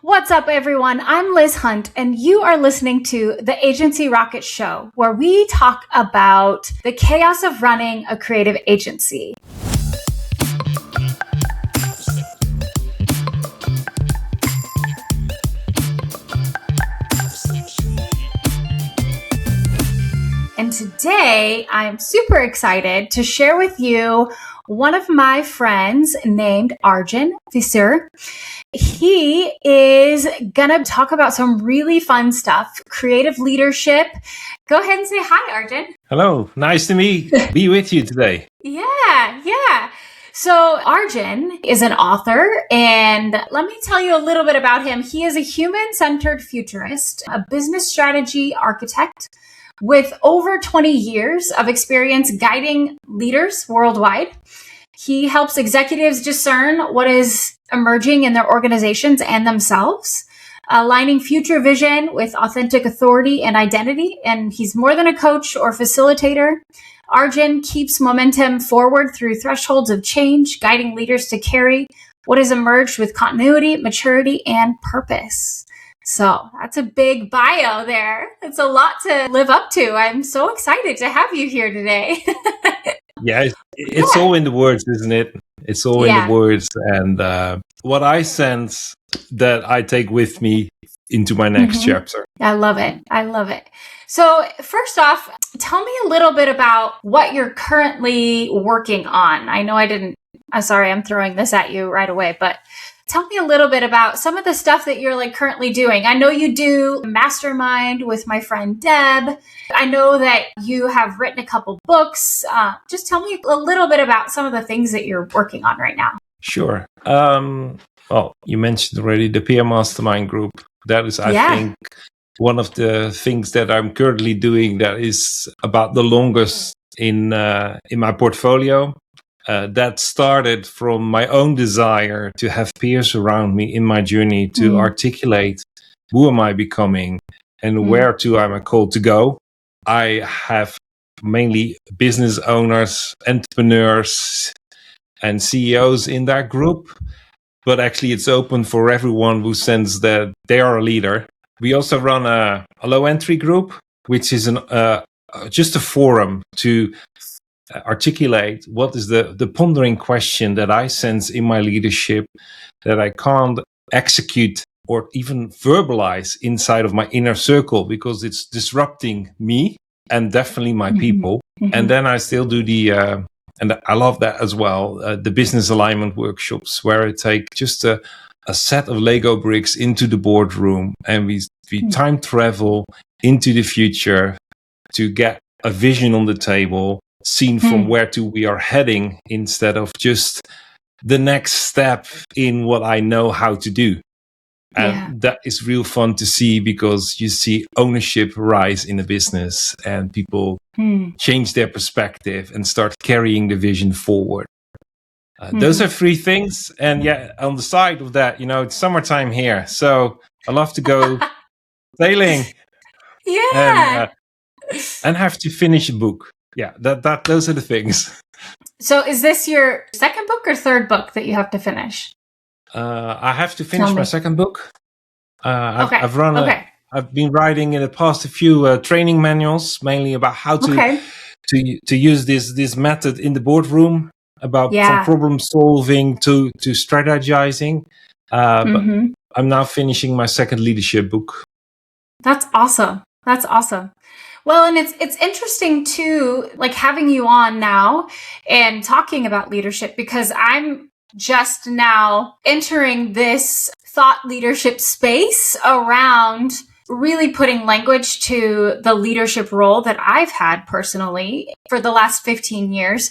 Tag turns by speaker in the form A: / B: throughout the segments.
A: What's up, everyone? I'm Liz Hunt, and you are listening to the Agency Rocket Show, where we talk about the chaos of running a creative agency. And today, I'm super excited to share with you one of my friends named Arjan Visser. He is going to talk about some really fun stuff, creative leadership. Go ahead and say hi, Arjan.
B: Hello, nice to be with you today.
A: Yeah. So Arjan is an author, and let me tell you a little bit about him. He is a human-centered futurist, a business strategy architect with over 20 years of experience guiding leaders worldwide. He helps executives discern what is emerging in their organizations and themselves, aligning future vision with authentic authority and identity. And he's more than a coach or facilitator. Arjan keeps momentum forward through thresholds of change, guiding leaders to carry what has emerged with continuity, maturity, and purpose. So that's a big bio there. It's a lot to live up to. I'm so excited to have you here today.
B: Yeah, it's all in the words, isn't it? It's all in the words. And what I sense that I take with me into my next chapter.
A: I love it. So first off, tell me a little bit about what you're currently working on. I know I'm throwing this at you right away, but tell me a little bit about some of the stuff that you're currently doing. I know you do Mastermind with my friend Deb. I know that you have written a couple books. Just tell me a little bit about some of the things that you're working on right now.
B: Sure. Well, you mentioned already the PM Mastermind group. That is, I think, one of the things that I'm currently doing that is about the longest in my portfolio. That started from my own desire to have peers around me in my journey to articulate who am I becoming and where to am I called to go. I have mainly business owners, entrepreneurs, and CEOs in that group, but actually it's open for everyone who senses that they are a leader. We also run a low entry group, which is just a forum to articulate what is the pondering question that I sense in my leadership that I can't execute or even verbalize inside of my inner circle because it's disrupting me and definitely my people. And then I still do and I love that as well, the business alignment workshops where I take just a set of Lego bricks into the boardroom and we time travel into the future to get a vision on the table, seen from where to we are heading instead of just the next step in what I know how to do. And that is real fun to see because you see ownership rise in a business and people change their perspective and start carrying the vision forward. Those are three things. And on the side of that, it's summertime here. So I love to go sailing. And have to finish a book. Yeah, those are the things.
A: So is this your second book or third book that you have to finish?
B: I have to finish my second book. I've been writing in the past a few training manuals, mainly about how to use this method in the boardroom, about from problem solving to strategizing. But I'm now finishing my second leadership book.
A: That's awesome. Well, and it's interesting too, having you on now and talking about leadership because I'm just now entering this thought leadership space around really putting language to the leadership role that I've had personally for the last 15 years,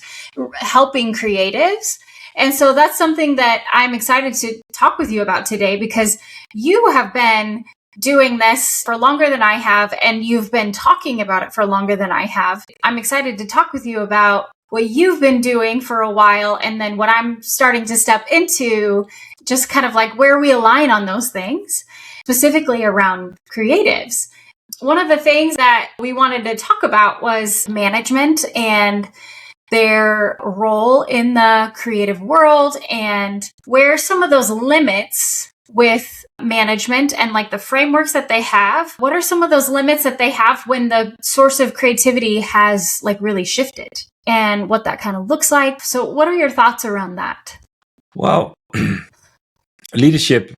A: helping creatives. And so that's something that I'm excited to talk with you about today because you have been doing this for longer than I have, and you've been talking about it for longer than I have. I'm excited to talk with you about what you've been doing for a while, and then what I'm starting to step into, just kind of where we align on those things, specifically around creatives. One of the things that we wanted to talk about was management and their role in the creative world and where some of those limits with management and like the frameworks that they have, what are some of those limits that they have when the source of creativity has like really shifted and what that kind of looks like? So what are your thoughts around that?
B: Well, leadership,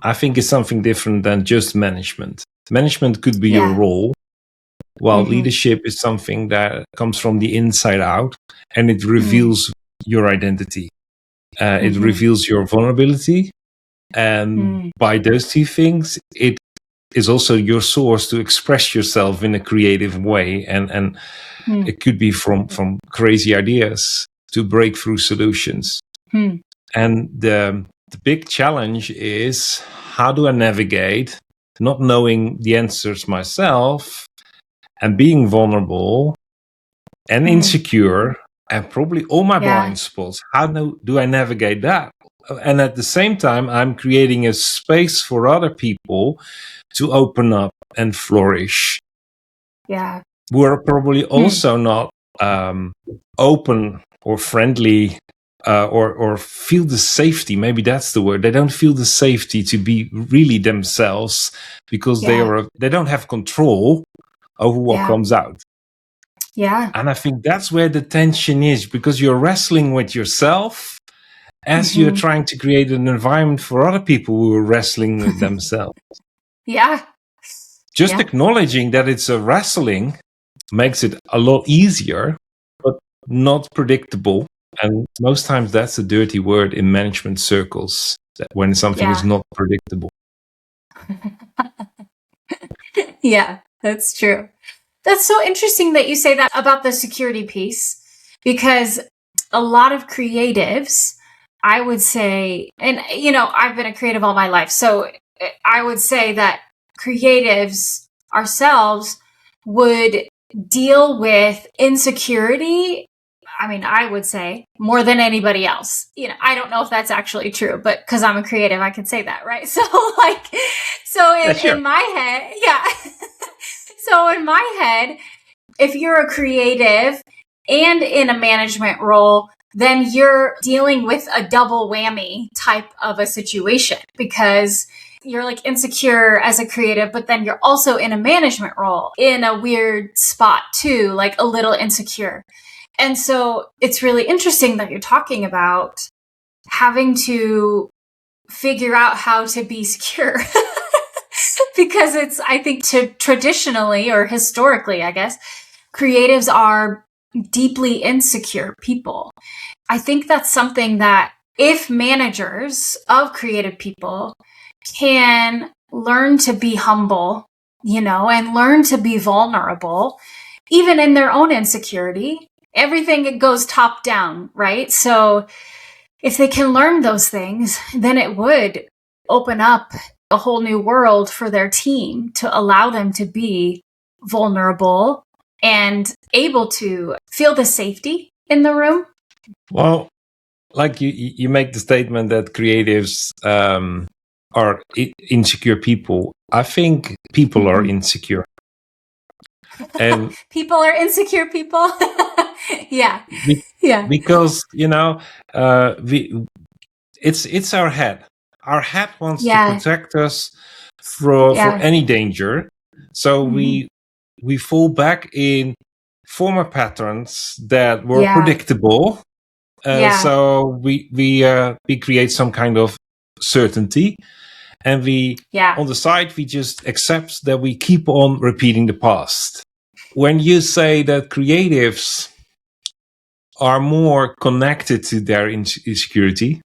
B: I think, is something different than just management. Management could be your role, while leadership is something that comes from the inside out, and it reveals your identity. It reveals your vulnerability. And by those two things, it is also your source to express yourself in a creative way. And it could be from crazy ideas to breakthrough solutions. And the big challenge is, how do I navigate not knowing the answers myself and being vulnerable and insecure and probably all my blind spots? How do I navigate that? And at the same time, I'm creating a space for other people to open up and flourish.
A: Yeah.
B: Who are probably also not open or friendly or feel the safety. Maybe that's the word. They don't feel the safety to be really themselves because they don't have control over what comes out.
A: Yeah.
B: And I think that's where the tension is, because you're wrestling with yourself as you're trying to create an environment for other people who are wrestling with themselves.
A: Yeah.
B: Just acknowledging that it's a wrestling makes it a lot easier, but not predictable. And most times that's a dirty word in management circles, that when something is not predictable.
A: Yeah, that's true. That's so interesting that you say that about the security piece, because a lot of creatives, I would say, and I've been a creative all my life, so I would say that creatives ourselves would deal with insecurity. I mean, I would say more than anybody else. I don't know if that's actually true, but because I'm a creative, I can say that, right? So in my head, So in my head, if you're a creative and in a management role, then you're dealing with a double whammy type of a situation, because you're like insecure as a creative, but then you're also in a management role in a weird spot too, like a little insecure. And so it's really interesting that you're talking about having to figure out how to be secure. Because I think traditionally or historically, I guess, creatives are deeply insecure people. I think that's something that if managers of creative people can learn to be humble, and learn to be vulnerable, even in their own insecurity, everything goes top down, right? So if they can learn those things, then it would open up a whole new world for their team to allow them to be vulnerable and able to feel the safety in the room.
B: Well, like you make the statement that creatives are insecure people. I think people are insecure. And
A: people are insecure people. Yeah.
B: Because, it's our head. Our head wants to protect us for any danger. So we fall back in former patterns that were predictable. So we create some kind of certainty, and on the side we just accept that we keep on repeating the past. When you say that creatives are more connected to their insecurity,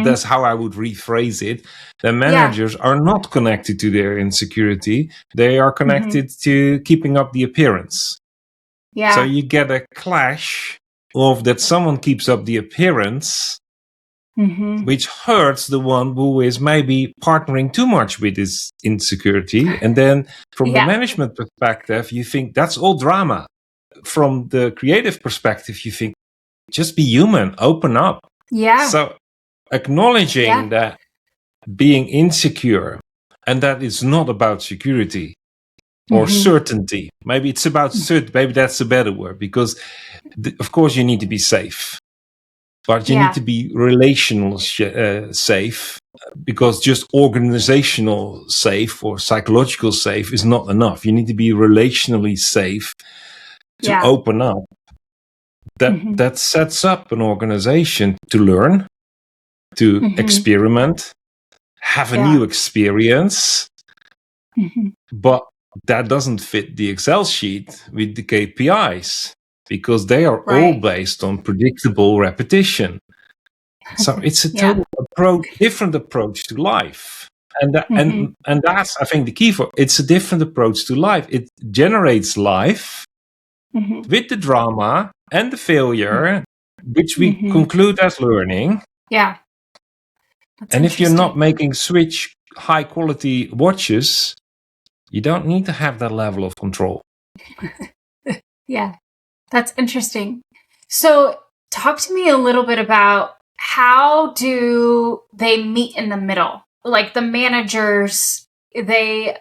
B: that's how I would rephrase it. The managers are not connected to their insecurity. They are connected to keeping up the appearance.
A: Yeah.
B: So you get a clash of that someone keeps up the appearance, which hurts the one who is maybe partnering too much with his insecurity. And then from the management perspective, you think that's all drama. From the creative perspective, you think, just be human, open up.
A: Yeah.
B: So acknowledging that being insecure, and that is not about security or certainty. Maybe it's about certainty. Maybe that's a better word, because of course you need to be safe. but you need to be relational safe, because just organizational safe or psychological safe is not enough. You need to be relationally safe to open up. That sets up an organization to learn, to experiment, have a new experience, but that doesn't fit the Excel sheet with the KPIs, because they are all based on predictable repetition. So it's a total different approach to life. And that's, I think, the key for it's a different approach to life. It generates life with the drama and the failure, which we conclude as learning.
A: Yeah.
B: And if you're not making switch high quality watches, you don't need to have that level of control.
A: Yeah, that's interesting. So talk to me a little bit about how do they meet in the middle? Like the managers, they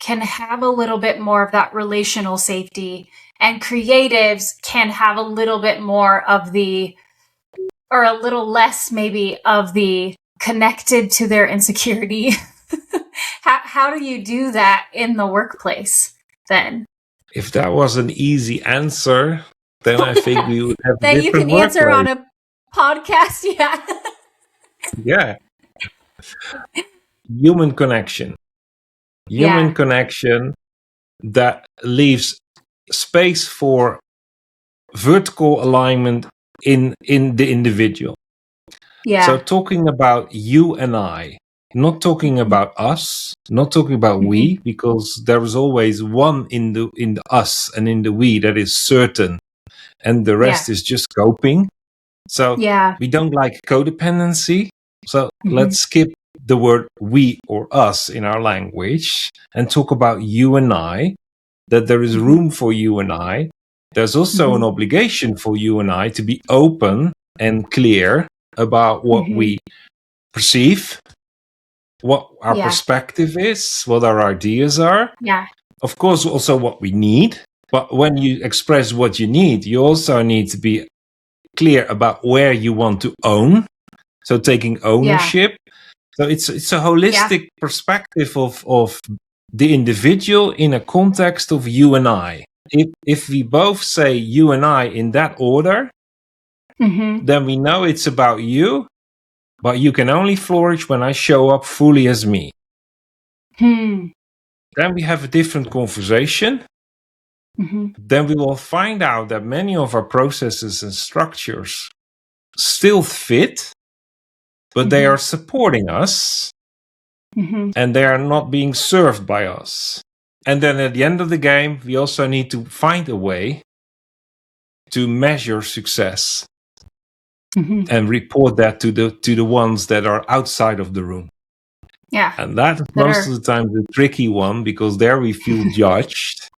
A: can have a little bit more of that relational safety, and creatives can have a little bit more of the, or a little less maybe, of the connected to their insecurity. How do you do that in the workplace then?
B: If that was an easy answer, then I think we would have
A: that
B: a different
A: you can answer
B: workplace.
A: on a podcast.
B: Yeah. Human connection that leaves space for vertical alignment in the individual. So talking about you and I, not talking about us, not talking about we, because there is always one in the us and in the we that is certain, and the rest is just coping. So we don't like codependency. So let's skip the word we or us in our language and talk about you and I, that there is room for you and I. There's also an obligation for you and I to be open and clear about what we perceive, what our perspective is, what our ideas are.
A: Yeah.
B: Of course, also what we need. But when you express what you need, you also need to be clear about where you want to own. So taking ownership. So it's a holistic perspective of the individual in a context of you and I. If we both say you and I in that order, then we know it's about you, but you can only flourish when I show up fully as me. Then we have a different conversation. Then we will find out that many of our processes and structures still fit, but they are supporting us, and they are not being served by us. And then at the end of the game, we also need to find a way to measure success and report that to the ones that are outside of the room.
A: Yeah.
B: And that is most of the time the tricky one, because there we feel judged,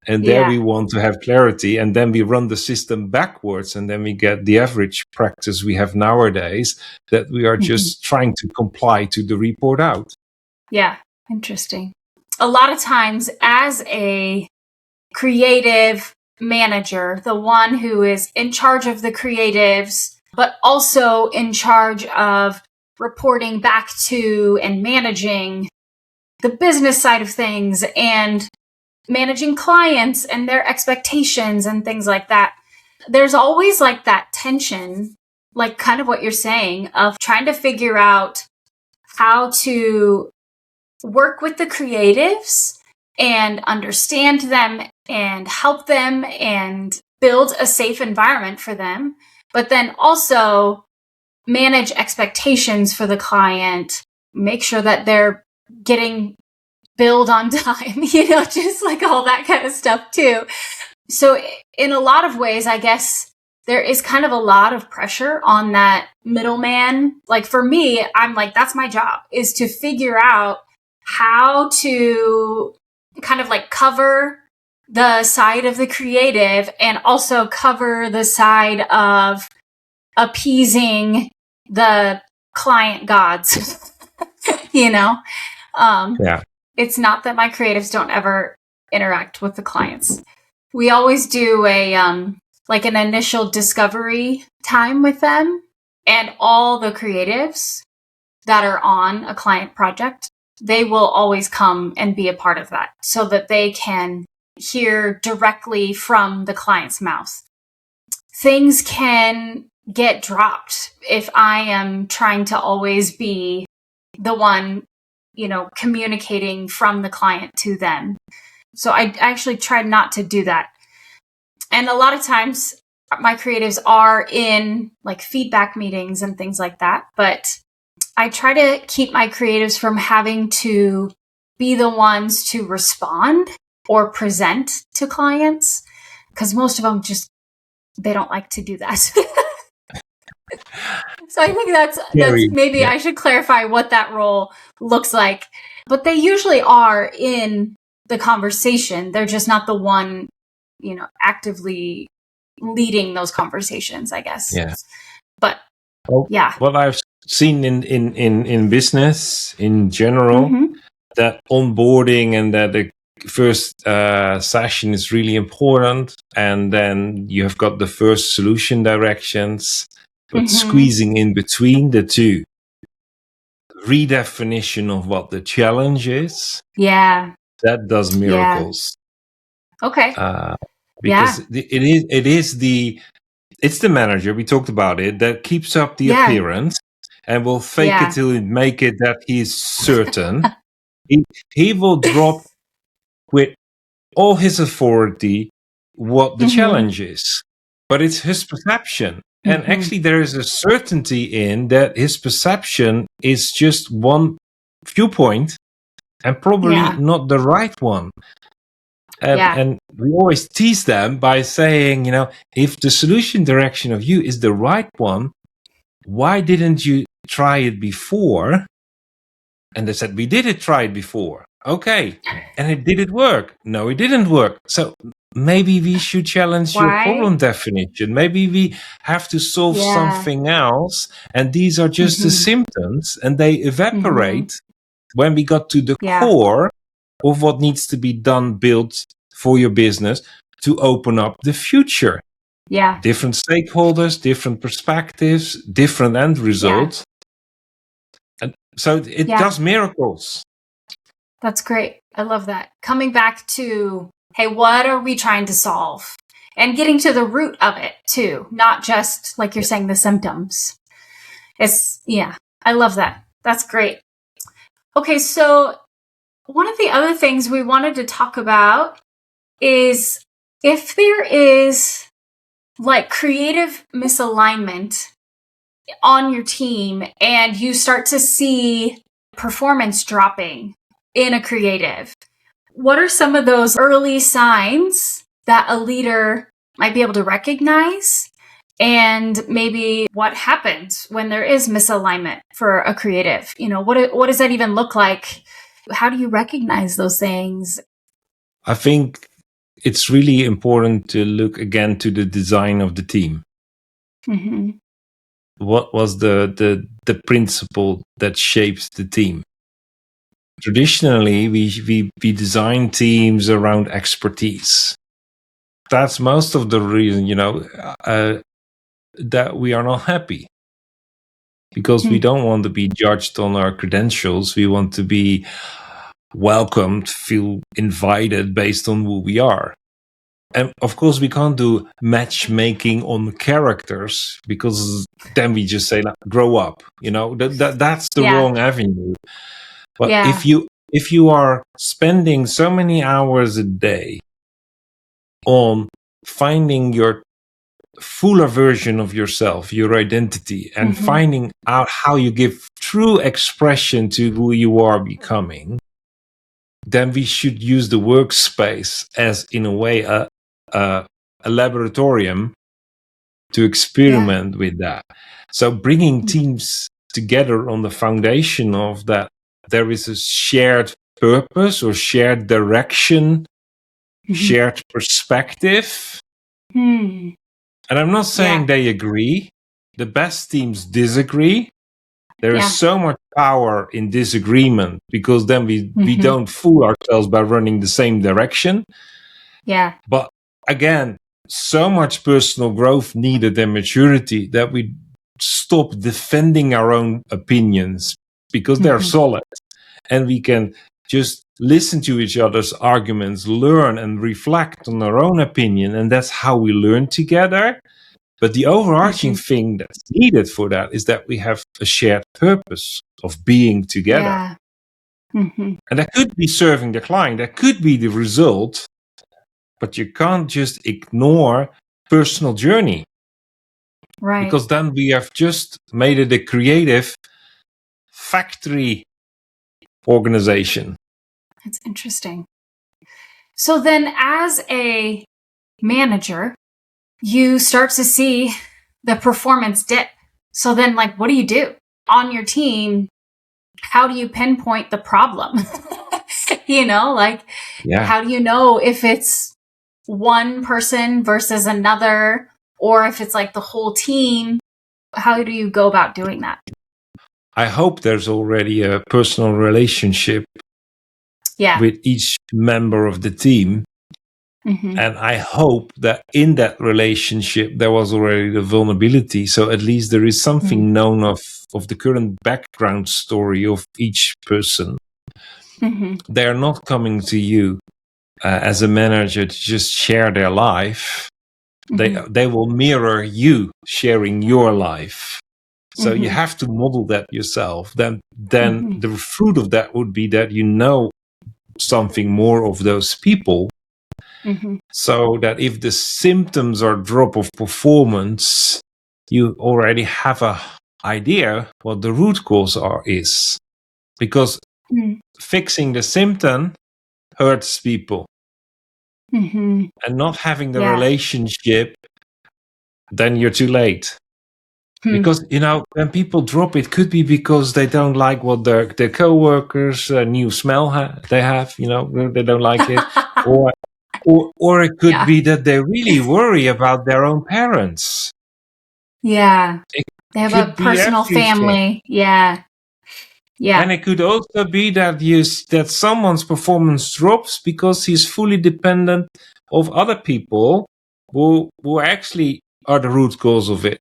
B: and there we want to have clarity, and then we run the system backwards, and then we get the average practice we have nowadays, that we are just trying to comply to the report out.
A: Yeah, interesting. A lot of times as a creative manager, the one who is in charge of the creatives, but also in charge of reporting back to and managing the business side of things and managing clients and their expectations and things like that. There's always like that tension, like kind of what you're saying, of trying to figure out how to work with the creatives and understand them and help them and build a safe environment for them, but then also manage expectations for the client, make sure that they're getting billed on time, just like all that kind of stuff too. So in a lot of ways, I guess there is kind of a lot of pressure on that middleman. Like for me, I'm like, that's my job, is to figure out how to kind of like cover the side of the creative and also cover the side of appeasing the client gods, It's not that my creatives don't ever interact with the clients. We always do a, like an initial discovery time with them, and all the creatives that are on a client project, they will always come and be a part of that so that they can hear directly from the client's mouth. Things can get dropped if I am trying to always be the one, communicating from the client to them. So I actually try not to do that. And a lot of times my creatives are in like feedback meetings and things like that, but I try to keep my creatives from having to be the ones to respond or present to clients, because most of them they don't like to do that. So I think that's maybe I should clarify what that role looks like. But they usually are in the conversation. They're just not the one, actively leading those conversations, I guess.
B: Yeah.
A: But
B: what I've seen in business in general, that onboarding and that the first session is really important, and then you have got the first solution directions, but squeezing in between the two, redefinition of what the challenge is, that does miracles.
A: Okay.
B: Because it's the manager, we talked about it, that keeps up the appearance and will fake it till it make it that he's certain. he will drop with all his authority what the challenge is, but it's his perception. And actually there is a certainty in that his perception is just one viewpoint and probably not the right one. And we always tease them by saying, if the solution direction of you is the right one, why didn't you try it before? And they said, we did try it before. Okay. And did it work? No, it didn't work. So maybe we should challenge your problem definition. Maybe we have to solve something else. And these are just the symptoms, and they evaporate when we got to the core of what needs to be done, built for your business to open up the future.
A: Yeah.
B: Different stakeholders, different perspectives, different end results. And so it does miracles.
A: That's great. I love that. Coming back to, hey, what are we trying to solve? And getting to the root of it too, not just like you're saying, the symptoms. I love that. That's great. Okay, so one of the other things we wanted to talk about is if there is like creative misalignment on your team and you start to see performance dropping in a creative, what are some of those early signs that a leader might be able to recognize? And maybe what happens when there is misalignment for a creative? What does that even look like? How do you recognize those things?
B: I think it's really important to look again to the design of the team. What was the principle that shapes the team? Traditionally, we design teams around expertise. That's most of the reason, that we are not happy. Because we don't want to be judged on our credentials. We want to be welcomed, feel invited based on who we are. And of course, we can't do matchmaking on characters, because then we just say, grow up. That's the wrong avenue. But if you are spending so many hours a day on finding your fuller version of yourself, your identity, and finding out how you give true expression to who you are becoming, then we should use the workspace as, in a way, a laboratorium to experiment with that. So bringing teams together on the foundation of that, there is a shared purpose or shared direction, shared perspective. And I'm not saying they agree. The best teams disagree. There is so much power in disagreement, because then we don't fool ourselves by running the same direction.
A: Yeah.
B: But again, so much personal growth needed and maturity that we stop defending our own opinions because they're solid, and we can just listen to each other's arguments, learn and reflect on our own opinion, and that's how we learn together. But the overarching thing that's needed for that is that we have a shared purpose of being together.
A: Yeah. Mm-hmm.
B: And that could be serving the client, that could be the result, but you can't just ignore personal journey.
A: Right.
B: Because then we have just made it a creative factory organization.
A: That's interesting. So then as a manager, you start to see the performance dip. So then, like, what do you do on your team? How do you pinpoint the problem? How do you know if it's one person versus another, or if it's like the whole team? How do you go about doing that?
B: I hope there's already a personal relationship with each member of the team. Mm-hmm. And I hope that in that relationship, there was already the vulnerability. So at least there is something known of the current background story of each person. Mm-hmm. They are not coming to you as a manager to just share their life. Mm-hmm. They will mirror you sharing your life. So you have to model that yourself. Then the fruit of that would be that you know something more of those people. Mm-hmm. So that if the symptoms are drop of performance, you already have an idea what the root cause is. Because fixing the symptom hurts people. Mm-hmm. And not having the relationship, then you're too late. Because, when people drop, it could be because they don't like what their co-workers' new smell they have, they don't like it. Or it could be that they really worry about their own parents.
A: Yeah. They have a personal family. Yeah. Yeah.
B: And it could also be that someone's performance drops because he's fully dependent of other people who actually are the root cause of it.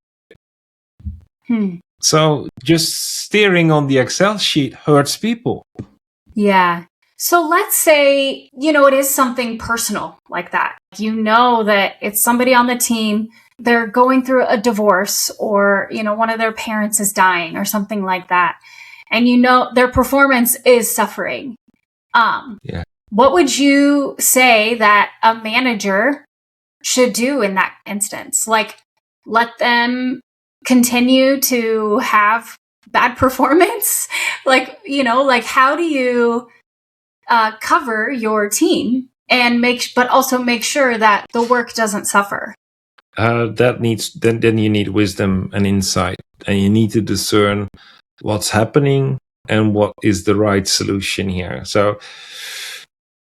B: So just steering on the Excel sheet hurts people.
A: Yeah. So let's say, it is something personal like that. That it's somebody on the team, they're going through a divorce, or, one of their parents is dying or something like that. And their performance is suffering. What would you say that a manager should do in that instance? Like, let them continue to have bad performance? How do you cover your team and but also make sure that the work doesn't suffer?
B: Then you need wisdom and insight, and you need to discern what's happening and what is the right solution here. So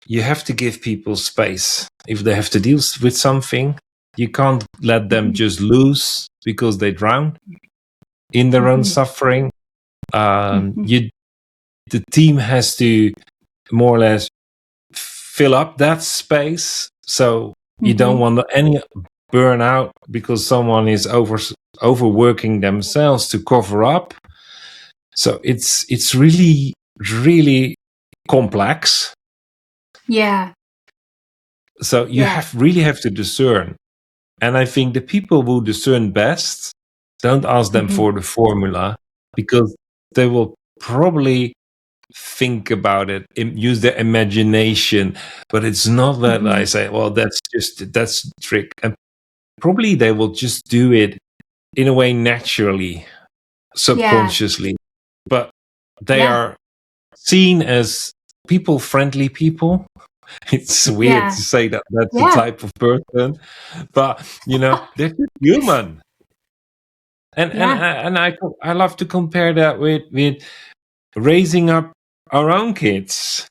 B: you have to give people space. If they have to deal with something, you can't let them just lose because they drown in their own suffering. The team has to more or less fill up that space. So you don't want any burnout because someone is overworking themselves to cover up. So it's really, really complex.
A: Yeah.
B: So you really have to discern. And I think the people who discern best, don't ask them for the formula, because they will probably think about it, use their imagination. But it's not that I say, well, that's the trick. And probably they will just do it in a way naturally, subconsciously. But they are seen as people-friendly people. It's weird to say that that's the type of person, but they're just human. And I love to compare that with raising up our own kids.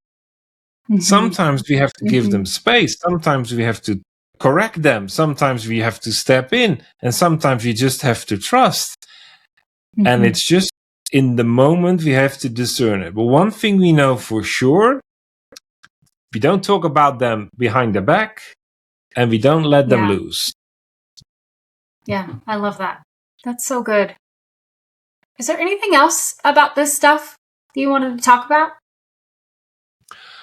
B: Sometimes we have to give them space. Sometimes we have to correct them. Sometimes we have to step in, and sometimes we just have to trust. And it's just in the moment we have to discern it. But one thing we know for sure, we don't talk about them behind their back, and we don't let them loose.
A: Yeah, I love that. That's so good. Is there anything else about this stuff that you wanted to talk about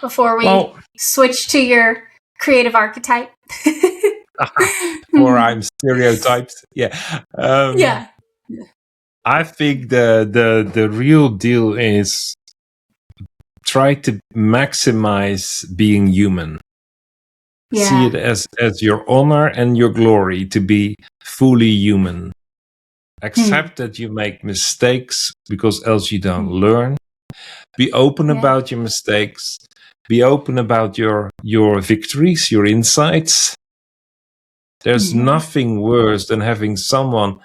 A: before we switch to your creative archetype?
B: Or I'm stereotyped. Yeah.
A: Yeah.
B: I think the real deal is try to maximize being human.
A: Yeah.
B: See it as your honor and your glory to be fully human. Accept that you make mistakes because else you don't learn. Be open about your mistakes. Be open about your victories, your insights. There's nothing worse than having someone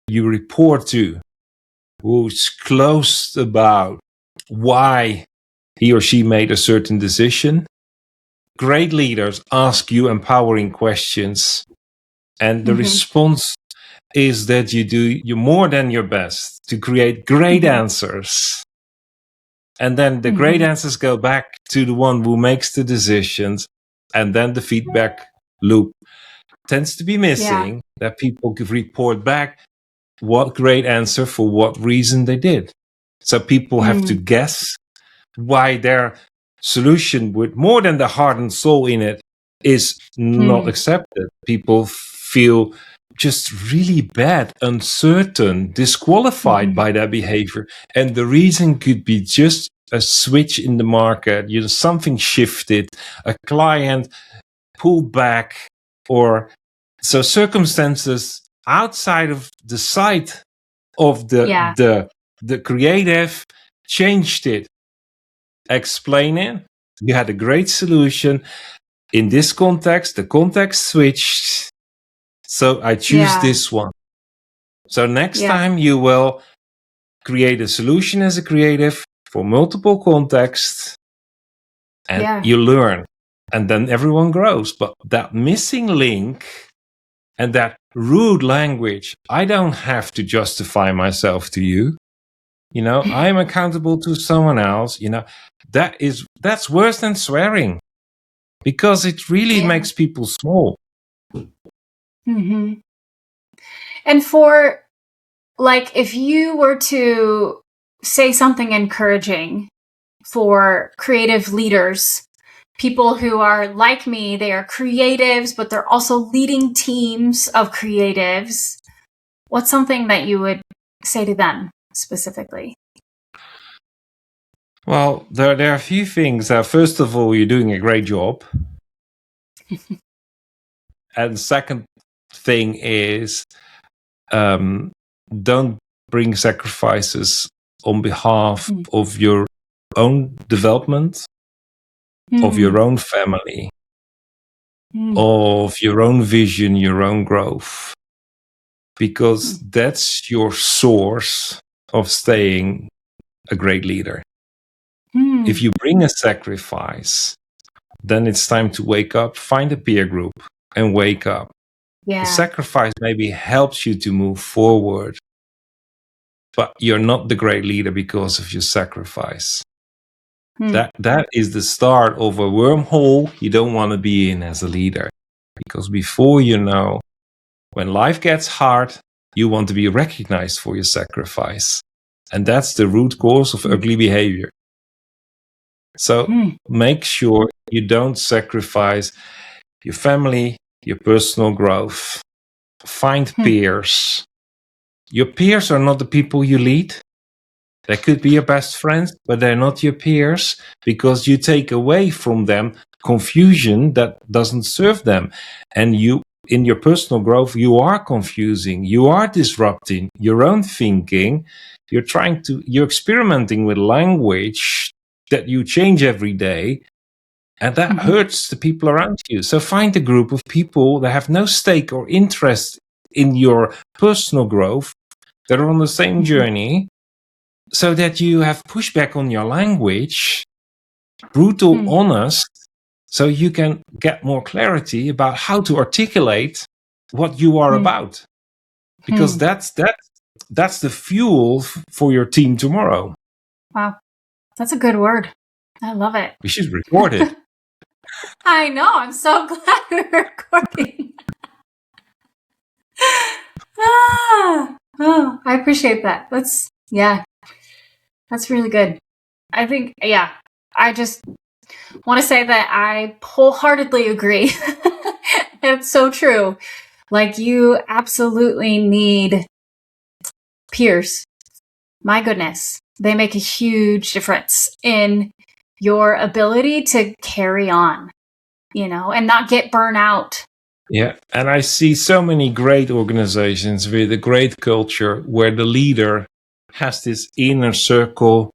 B: you report to who's close about why he or she made a certain decision. Great leaders ask you empowering questions, and the response is that you more than your best to create great answers. And then the great answers go back to the one who makes the decisions, and then the feedback loop tends to be missing, that people could report back what great answer for what reason they did. So people have to guess why their solution with more than the heart and soul in it is not accepted. People feel just really bad, uncertain, disqualified by their behavior. And the reason could be just a switch in the market, something shifted, a client pulled back, or so circumstances outside of the sight of the creative changed it. Explain it. You had a great solution. In this context, the context switched. So I choose this one. So next time you will create a solution as a creative for multiple contexts, and you learn, and then everyone grows. But that missing link and that rude language, I don't have to justify myself to you. I'm accountable to someone else. That's worse than swearing, because it really makes people small.
A: And for, like, if you were to say something encouraging for creative leaders, people who are like me, they are creatives, but they're also leading teams of creatives, what's something that you would say to them specifically?
B: Well, there are a few things. First of all, you're doing a great job. And second thing is, don't bring sacrifices on behalf of your own development, of your own family, of your own vision, your own growth. Because that's your source of staying a great leader. If you bring a sacrifice, then it's time to wake up, find a peer group, and wake up. The sacrifice maybe helps you to move forward, but you're not the great leader because of your sacrifice. That is the start of a wormhole you don't want to be in as a leader. Because before you know, when life gets hard, you want to be recognized for your sacrifice. And that's the root cause of ugly behavior. So make sure you don't sacrifice your family, your personal growth. Find peers. Your peers are not the people you lead. They could be your best friends, but they're not your peers, because you take away from them confusion that doesn't serve them. And you, in your personal growth, you are confusing, you are disrupting your own thinking. You're experimenting with language that you change every day, and that hurts the people around you. So find a group of people that have no stake or interest in your personal growth, that are on the same journey, so that you have pushback on your language, brutal, honest, so you can get more clarity about how to articulate what you are about. Because that's the fuel for your team tomorrow.
A: Wow. That's a good word. I love it.
B: We should record it.
A: I know. I'm so glad we're recording. I appreciate that. That's really good. I think, I just want to say that I wholeheartedly agree. It's so true. Like, you absolutely need peers. My goodness, they make a huge difference in your ability to carry on, and not get burnt out.
B: Yeah, and I see so many great organizations with a great culture where the leader has this inner circle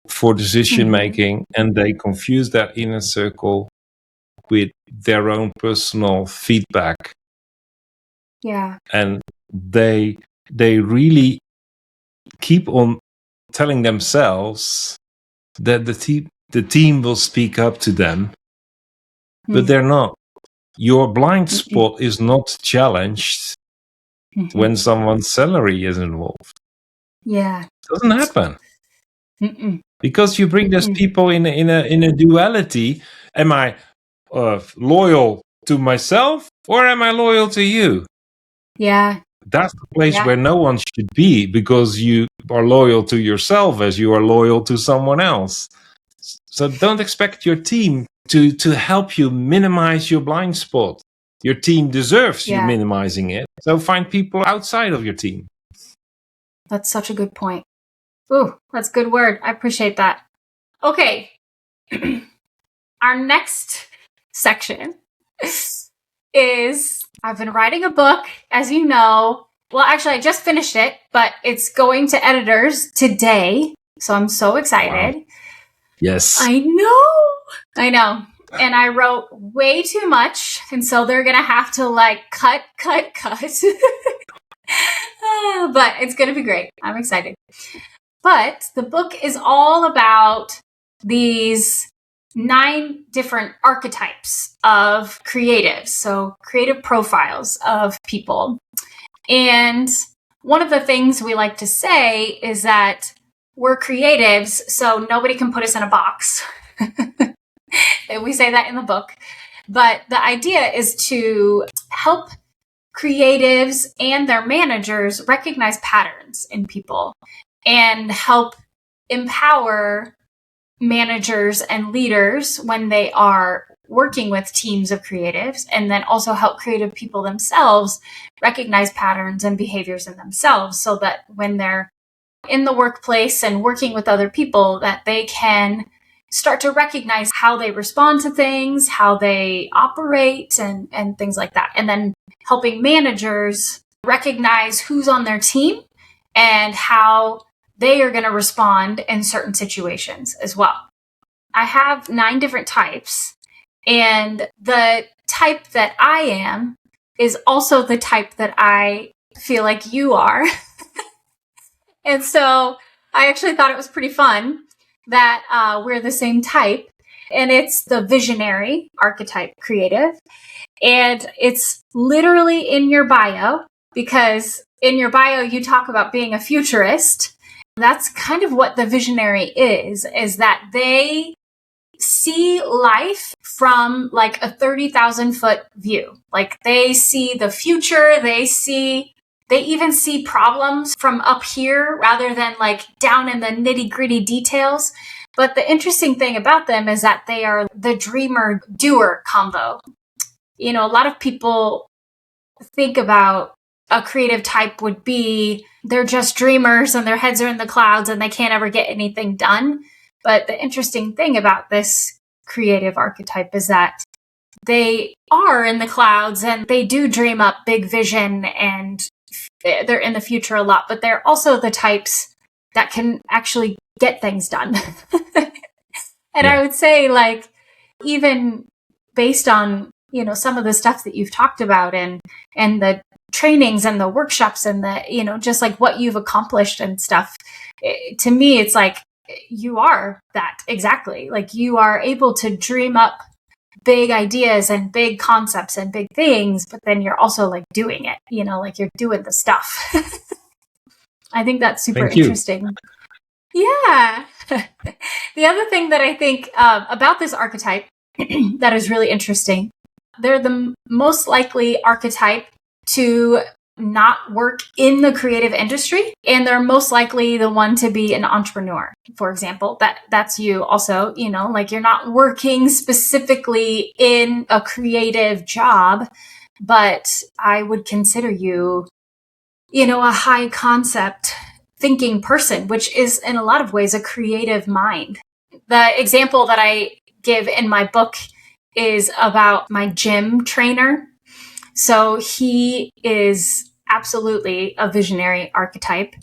B: for decision making, and they confuse that inner circle with their own personal feedback.
A: Yeah.
B: And they really keep on telling themselves that the team will speak up to them, but they're not. Your blind spot is not challenged when someone's salary is involved.
A: Yeah.
B: It doesn't happen. Because you bring those people in a duality. Am I loyal to myself, or am I loyal to you?
A: Yeah.
B: That's the place where no one should be, because you are loyal to yourself as you are loyal to someone else. So don't expect your team to help you minimize your blind spot. Your team deserves you minimizing it. So find people outside of your team.
A: That's such a good point. Ooh, that's a good word. I appreciate that. Okay. Our next section is, I've been writing a book, as you know. Well, actually, I just finished it, but it's going to editors today. So I'm so excited. Wow.
B: Yes.
A: I know. And I wrote way too much. And so they're going to have to cut. But it's going to be great. I'm excited. But the book is all about these 9 different archetypes of creatives. So creative profiles of people. And one of the things we like to say is that we're creatives, so nobody can put us in a box. We say that in the book. But the idea is to help creatives and their managers recognize patterns in people and help empower managers and leaders when they are working with teams of creatives, and then also help creative people themselves recognize patterns and behaviors in themselves, so that when they're in the workplace and working with other people, that they can start to recognize how they respond to things, how they operate, and things like that. And then helping managers recognize who's on their team and how they are going to respond in certain situations as well. I have 9 different types, and the type that I am is also the type that I feel like you are. And so I actually thought it was pretty fun that we're the same type, and it's the visionary archetype creative. And it's literally in your bio, because in your bio, you talk about being a futurist. That's kind of what the visionary is that they see life from a 30,000 foot view. Like, they see the future, they even see problems from up here rather than down in the nitty gritty details. But the interesting thing about them is that they are the dreamer doer combo. A lot of people think about a creative type would be they're just dreamers and their heads are in the clouds and they can't ever get anything done. But the interesting thing about this creative archetype is that they are in the clouds and they do dream up big vision and they're in the future a lot, but they're also the types that can actually get things done. And I would say, even based on, some of the stuff that you've talked about and the trainings and the workshops and the, just what you've accomplished and stuff, to me, it's you are that exactly. You are able to dream up big ideas and big concepts and big things, but then you're also doing it, you're doing the stuff. I think that's super interesting. Yeah. The other thing that I think about this archetype that is really interesting. They're the most likely archetype to not work in the creative industry, and they're most likely the one to be an entrepreneur. For example, that's you also, like you're not working specifically in a creative job, but I would consider you, a high concept thinking person, which is in a lot of ways a creative mind. The example that I give in my book is about my gym trainer. So he is absolutely a visionary archetype.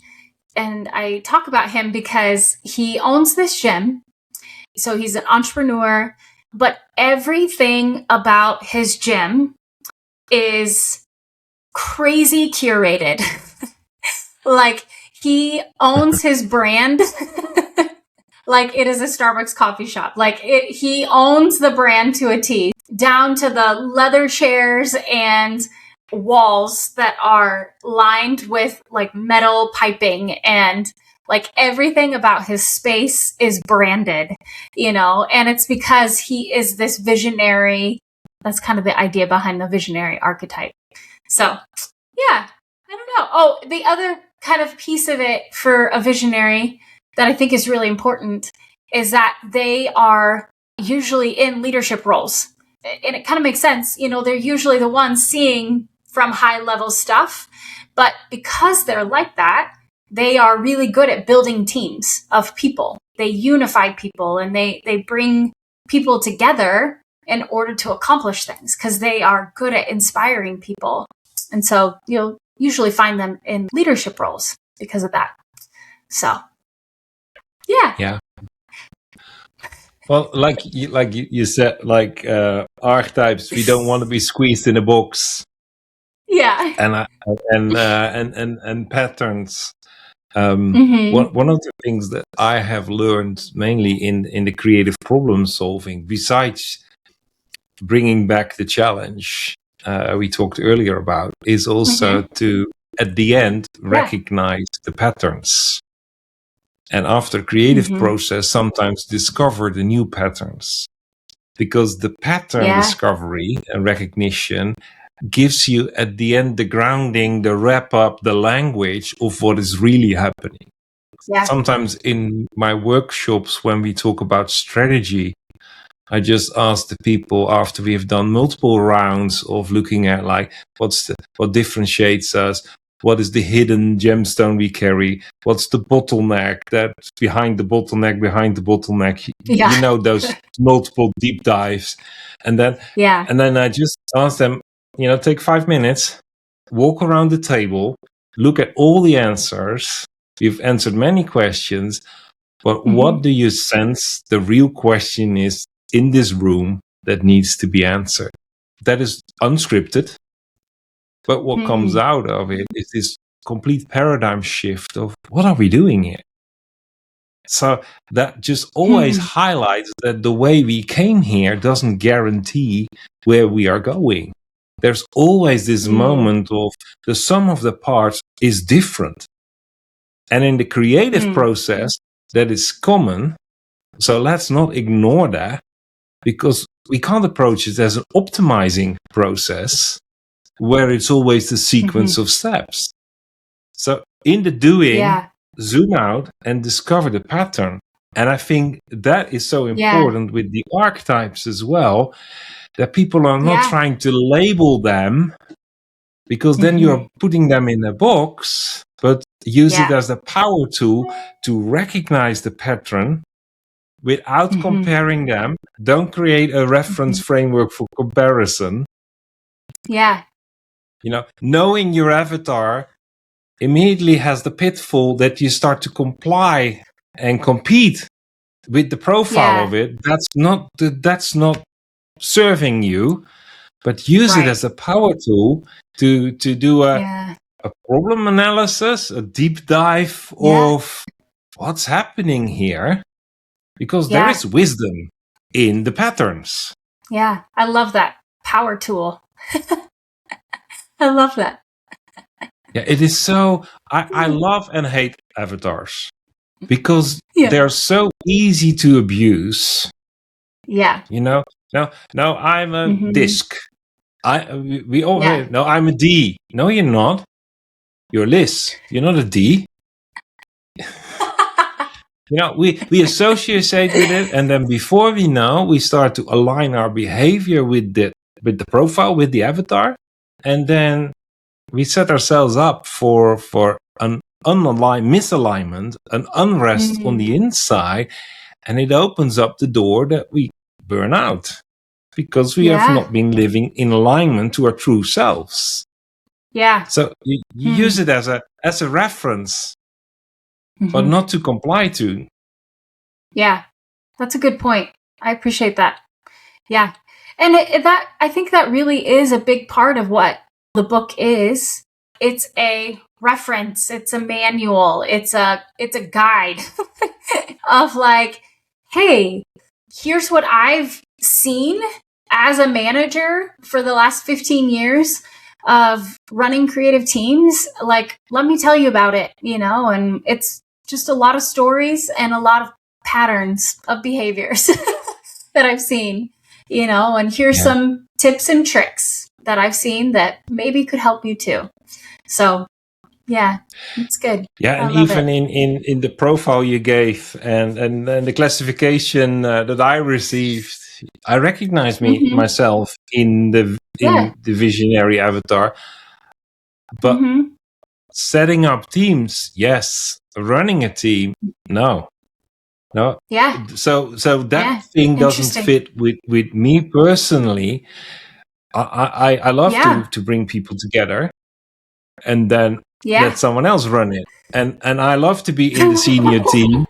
A: And I talk about him because he owns this gym. So he's an entrepreneur, but everything about his gym is crazy curated. Like he owns his brand like it is a Starbucks coffee shop. He owns the brand to a T, down to the leather chairs and walls that are lined with like metal piping, and like everything about his space is branded, and it's because he is this visionary. That's kind of the idea behind the visionary archetype. So yeah, I don't know. Oh, the other kind of piece of it for a visionary that I think is really important is that they are usually in leadership roles. And it kind of makes sense. They're usually the ones seeing from high level stuff, but because they're like that, they are really good at building teams of people. They unify people and they bring people together in order to accomplish things because they are good at inspiring people. And so you'll usually find them in leadership roles because of that. So, yeah.
B: Yeah. Well, like you said, archetypes, we don't want to be squeezed in a box.
A: Yeah.
B: And patterns. One of the things that I have learned mainly in the creative problem solving, besides bringing back the challenge we talked earlier about, is also to, at the end, recognize the patterns. And after creative process, sometimes discover the new patterns. Because the pattern discovery and recognition gives you, at the end, the grounding, the wrap up, the language of what is really happening. Yeah. Sometimes in my workshops, when we talk about strategy, I just ask the people, after we have done multiple rounds of looking at what differentiates us, what is the hidden gemstone we carry, what's the bottleneck that's behind the bottleneck,
A: Yeah.
B: Those multiple deep dives. And then I just ask them, take 5 minutes, walk around the table, look at all the answers. You've answered many questions, but what do you sense the real question is in this room that needs to be answered? That is unscripted, but what comes out of it is this complete paradigm shift of what are we doing here? So that just always highlights that the way we came here doesn't guarantee where we are going. There's always this moment of the sum of the parts is different. And in the creative process, that is common. So let's not ignore that, because we can't approach it as an optimizing process where it's always the sequence of steps. So in the doing, zoom out and discover the pattern. And I think that is so important with the archetypes as well, that people are not trying to label them, because then you're putting them in a box, but use it as a power tool to recognize the pattern without comparing them. Don't create a reference framework for comparison.
A: Yeah.
B: Knowing your avatar immediately has the pitfall that you start to comply and compete with the profile of it. That's not serving you, but use it as a power tool to do a problem analysis, a deep dive of what's happening here, because there is wisdom in the patterns.
A: Yeah, I love that power tool. I love that.
B: Yeah, it is so. I love and hate avatars because they're so easy to abuse.
A: Yeah.
B: No, I'm a disc. We all have, no, I'm a D. No, you're not. You're Liz. You're not a D. We associate with it, and then before we know, we start to align our behavior with the profile, with the avatar, and then we set ourselves up for an misalignment, an unrest on the inside, and it opens up the door that we burn out because we have not been living in alignment to our true selves.
A: Yeah.
B: So you use it as a reference, but not to comply to.
A: Yeah, that's a good point. I appreciate that. Yeah. And I think that really is a big part of what the book is. It's a reference. It's a manual. It's a guide of like, hey, here's what I've seen as a manager for the last 15 years of running creative teams. Like, let me tell you about it, and it's just a lot of stories and a lot of patterns of behaviors that I've seen, and here's some tips and tricks that I've seen that maybe could help you too. So yeah, it's good.
B: Yeah, and even in the profile you gave and the classification that I received, I recognize myself in the visionary avatar. But setting up teams, yes. Running a team, no.
A: Yeah.
B: So that thing doesn't fit with me personally. I love to bring people together and then let someone else run it. And I love to be in the senior team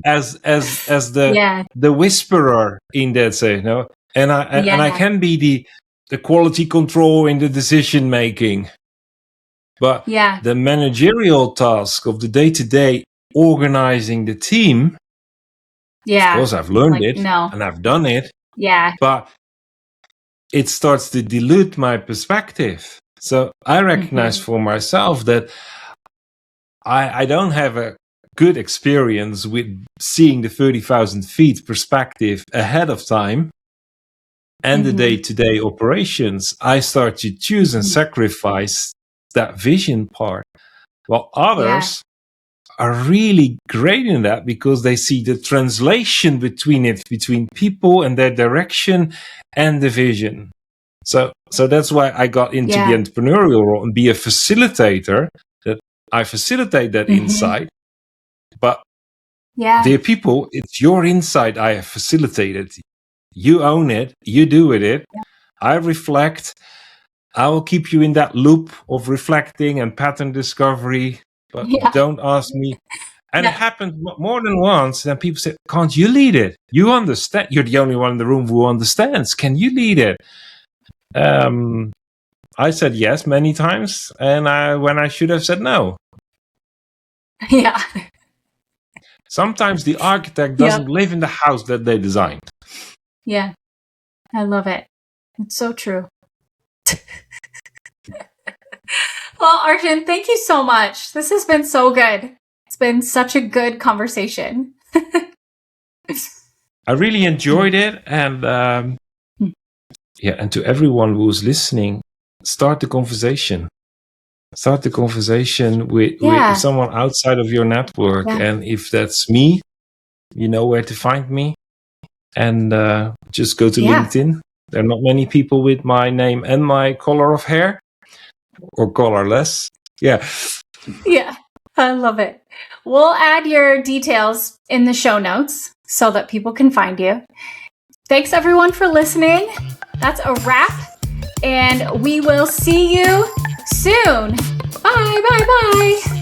B: as the whisperer in that say, and I can be the quality control in the decision making. But the managerial task of the day-to-day organizing the team, of course I've learned it and I've done it.
A: Yeah.
B: But it starts to dilute my perspective. So I recognize for myself that I don't have a good experience with seeing the 30,000 feet perspective ahead of time and the day-to-day operations. I start to choose and sacrifice that vision part. While others are really great in that because they see the translation between people and their direction and the vision. So that's why I got into the entrepreneurial role and be a facilitator. That I facilitate that insight. But dear people, it's your insight I have facilitated. You own it. You do with it. I reflect. I will keep you in that loop of reflecting and pattern discovery. But don't ask me. And it happened more than once. And people said, can't you lead it? You understand. You're the only one in the room who understands. Can you lead it? I said yes many times. And when I should have said no.
A: Yeah.
B: Sometimes the architect doesn't live in the house that they designed.
A: Yeah. I love it. It's so true. Well, Arjan, thank you so much. This has been so good. It's been such a good conversation.
B: I really enjoyed it. And and to everyone who's listening, start the conversation. Start the conversation with someone outside of your network. Yeah. And if that's me, you know where to find me. And just go to LinkedIn. There are not many people with my name and my color of hair. Or colorless. Yeah.
A: Yeah, I love it. We'll add your details in the show notes so that people can find you. Thanks everyone for listening. That's a wrap. And we will see you soon. Bye, bye, bye.